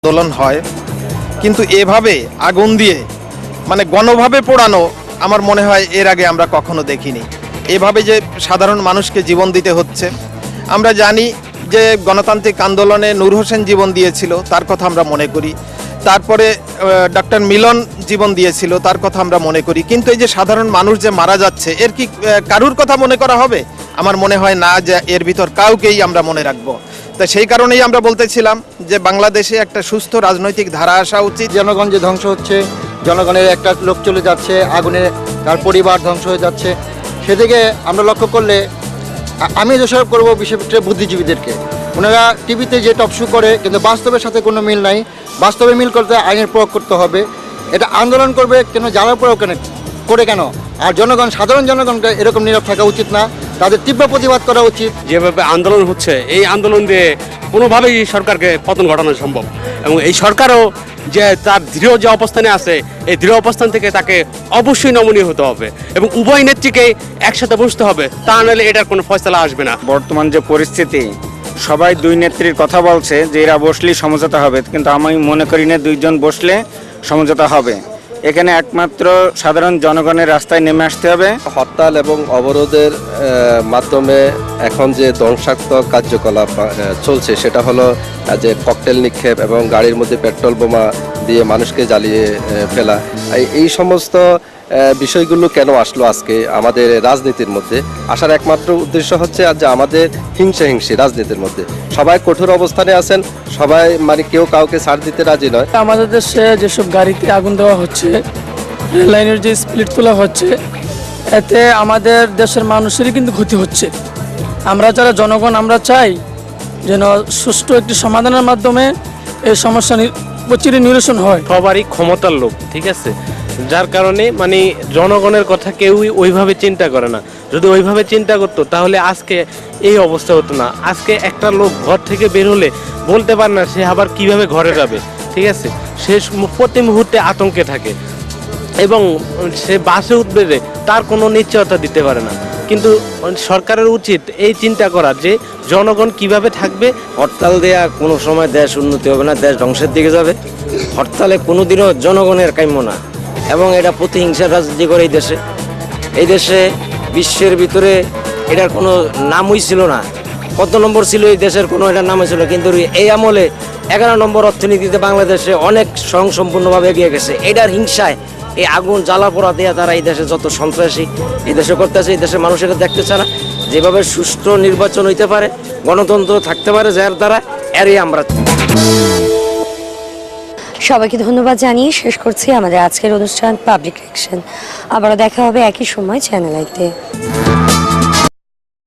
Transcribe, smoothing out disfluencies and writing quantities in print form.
আন্দোলন হয়, কিন্তু এভাবে আগুন দিয়ে মানে গণভাবে পোড়ানো আমার মনে হয় এর আগে আমরা কখনো দেখিনি। এভাবে যে সাধারণ মানুষকে জীবন দিতে হচ্ছে, আমরা জানি যে গণতান্ত্রিক আন্দোলনে নূর হোসেন জীবন দিয়েছিল, তার কথা আমরা মনে করি। তারপরে ডক্টর মিলন জীবন দিয়েছিল, তার কথা আমরা মনে করি। কিন্তু এই যে সাধারণ মানুষ যে মারা যাচ্ছে, এর কি কারুর কথা মনে করা হবে? আমার মনে হয় না যে এর ভিতর কাউকেই আমরা মনে রাখবো। তা সেই কারণেই আমরা বলতেছিলাম যে বাংলাদেশে একটা সুস্থ রাজনৈতিক ধারা আসা উচিত। জনগণ যে ধ্বংস হচ্ছে, জনগণের একটা লোক চলে যাচ্ছে, আগুনে তার পরিবার ধ্বংস হয়ে যাচ্ছে, সেদিকে আমরা লক্ষ্য করলে আমি দোষারোপ করবো বিশেষ করে বুদ্ধিজীবীদেরকে। ওনারা টিভিতে যে টকশো করে, কিন্তু বাস্তবের সাথে কোনো মিল নাই। বাস্তবে মিল করতে আইনের প্রয়োগ করতে হবে। এটা আন্দোলন করবে কেন, জ্বালা প্রয়োগ করে কেন? আর জনগণ, সাধারণ জনগণকে এরকম নীরব থাকা উচিত না, তাদের তীব্র প্রতিবাদ করা উচিত। যেভাবে আন্দোলন হচ্ছে, এই আন্দোলন দিয়ে কোনোভাবেই সরকারকে পতন ঘটানো সম্ভব, এবং এই সরকারও যে তার দৃঢ় যে অবস্থানে আছে, এই দৃঢ় অবস্থান থেকে তাকে অবশ্যই নমনীয় হতে হবে এবং উভয় নেত্রীকে একসাথে বসতে হবে, তা নাহলে এটার কোনো ফয়সালা আসবে না। বর্তমান যে পরিস্থিতি, সবাই দুই নেত্রীর কথা বলছে যে এরা বসলেই সমঝোতা হবে, কিন্তু আমি মনে করি না দুইজন বসলে সমঝোতা হবে। এখানে একমাত্র সাধারণ জনগণের রাস্তায় নেমে আসতে হবে। হরতাল এবং অবরোধের মাধ্যমে এখন যে ধ্বংসাত্মক কার্যকলাপ চলছে, সেটা হলো যে ককটেল নিক্ষেপ এবং গাড়ির মধ্যে পেট্রোল বোমা দিয়ে মানুষকে জ্বালিয়ে ফেলা। এই সমস্ত বিষয়গুলো কেন আসলো আজকে আমাদের রাজনীতির মধ্যে? আসার একমাত্র উদ্দেশ্য হচ্ছে যে আমাদের হিংসি রাজনীতির মধ্যে সবাই কঠোর অবস্থানে আছেন, সবাই মানে কেউ কাউকে ছাড় দিতে রাজি নয়। আমাদের দেশে যেসব গাড়িতে আগুন দেওয়া হচ্ছে, রেল লাইনের যে স্প্লিট তোলা হচ্ছে, এতে আমাদের দেশের মানুষেরই কিন্তু ক্ষতি হচ্ছে। আমরা যারা জনগণ, আমরা চাই যেন সুষ্ঠু একটি সমাধানের মাধ্যমে এই সমস্যা চিরে নিরসন হয়। সবারই ক্ষমতার লোভ, ঠিক আছে, যার কারণে মানে জনগণের কথা কেউই ওইভাবে চিন্তা করে না। যদি ওইভাবে চিন্তা করতো তাহলে আজকে এই অবস্থা হতো না। আজকে একটা লোক ঘর থেকে বের হলে বলতে পারে না সে আবার কিভাবে ঘরে যাবে, ঠিক আছে, সে প্রতি মুহূর্তে আতঙ্কে থাকে এবং সে বাসে উঠবে যে তার কোনো নিশ্চয়তা দিতে পারে না। কিন্তু সরকারের উচিত এই চিন্তা করা যে জনগণ কিভাবে থাকবে। হরতাল দেয়া কোনো সময় দেশ উন্নতি হবে না, দেশ ধ্বংসের দিকে যাবে। হরতালে কোনোদিনও জনগণের কাম্য না, এবং এটা প্রতিহিংসার রাজনীতি করে এই দেশে বিশ্বের ভিতরে এটার কোনো নামই ছিল না। কত নম্বর ছিল এই দেশের, কোনো এটার নামই ছিল, কিন্তু এই আমলে 11 নম্বর অর্থনীতিতে বাংলাদেশে অনেক স্বয়ংসম্পূর্ণভাবে এগিয়ে গেছে। এটার হিংসায় এই আগুন জ্বালা পোড়া দেওয়া তারা এই দেশে যত সন্ত্রাসী এই দেশে করতেছে, এই দেশের মানুষ এটা দেখতে চায় না। যেভাবে সুষ্ঠু নির্বাচন হইতে পারে, গণতন্ত্র থাকতে পারে যার দ্বারা, এরই আমরা। সবাইকে ধন্যবাদ জানিয়ে শেষ করছি আমাদের আজকের অনুষ্ঠান পাবলিক রিঅ্যাকশন। আবারও দেখা হবে একই সময় চ্যানেল আইতে।